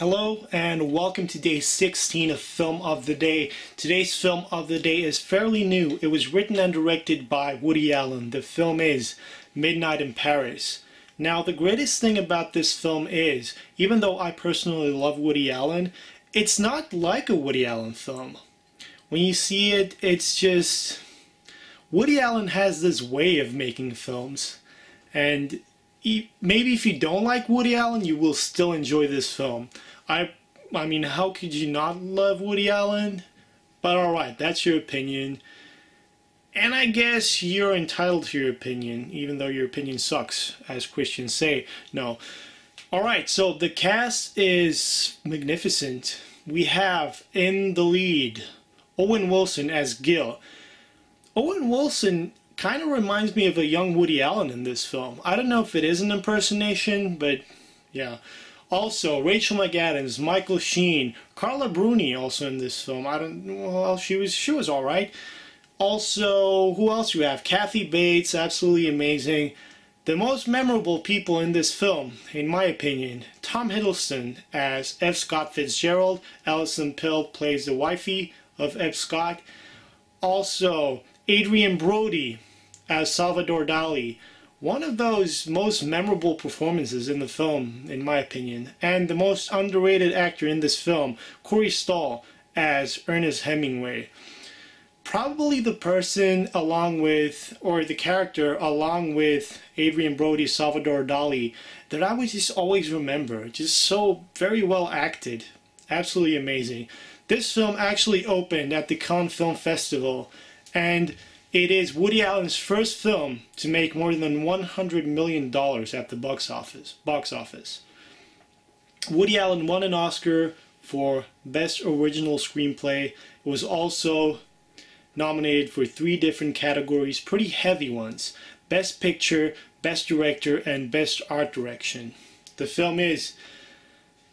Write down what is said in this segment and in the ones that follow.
Hello and welcome to day 16 of Film of the Day. Today's Film of the Day is fairly new. It was written and directed by Woody Allen. The film is Midnight in Paris. Now the greatest thing about this film is, even though I personally love Woody Allen, it's not like a Woody Allen film. When you see it, it's just... Woody Allen has this way of making films, and maybe if you don't like Woody Allen, you will still enjoy this film. I mean, how could you not love Woody Allen? But alright, that's your opinion. And I guess you're entitled to your opinion, even though your opinion sucks, as Christians say. No. Alright, so the cast is magnificent. We have, in the lead, Owen Wilson as Gil. Owen Wilson kind of reminds me of a young Woody Allen in this film. I don't know if it is an impersonation, but yeah. Also, Rachel McAdams, Michael Sheen, Carla Bruni also in this film. Well, she was all right. Also, who else do we have? Kathy Bates, absolutely amazing. The most memorable people in this film, in my opinion, Tom Hiddleston as F. Scott Fitzgerald. Alison Pill plays the wifey of F. Scott. Also, Adrien Brody as Salvador Dali. One of those most memorable performances in the film, in my opinion. And the most underrated actor in this film, Corey Stoll as Ernest Hemingway. Probably the person along with, or the character along with Adrien Brody, Salvador Dali, that I would just always remember. Just so very well acted. Absolutely amazing. This film actually opened at the Cannes Film Festival, and it is Woody Allen's first film to make more than $100 million at the box office. Woody Allen won an Oscar for Best Original Screenplay. It was also nominated for 3 different categories, pretty heavy ones. Best Picture, Best Director, and Best Art Direction. The film is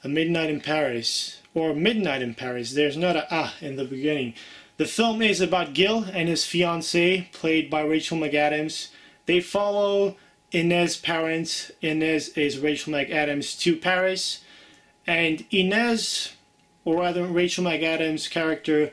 A Midnight in Paris, or Midnight in Paris. There's not a "ah" in the beginning. The film is about Gil and his fiancée, played by Rachel McAdams. They follow Inez's parents. Inez is Rachel McAdams to Paris, and Inez, or rather Rachel McAdams' character,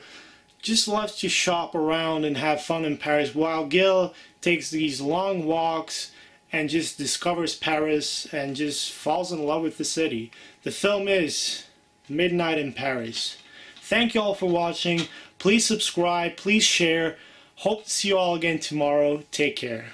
just loves to shop around and have fun in Paris, while Gil takes these long walks and just discovers Paris and just falls in love with the city. The film is Midnight in Paris. Thank you all for watching. Please subscribe, please share. Hope to see you all again tomorrow. Take care.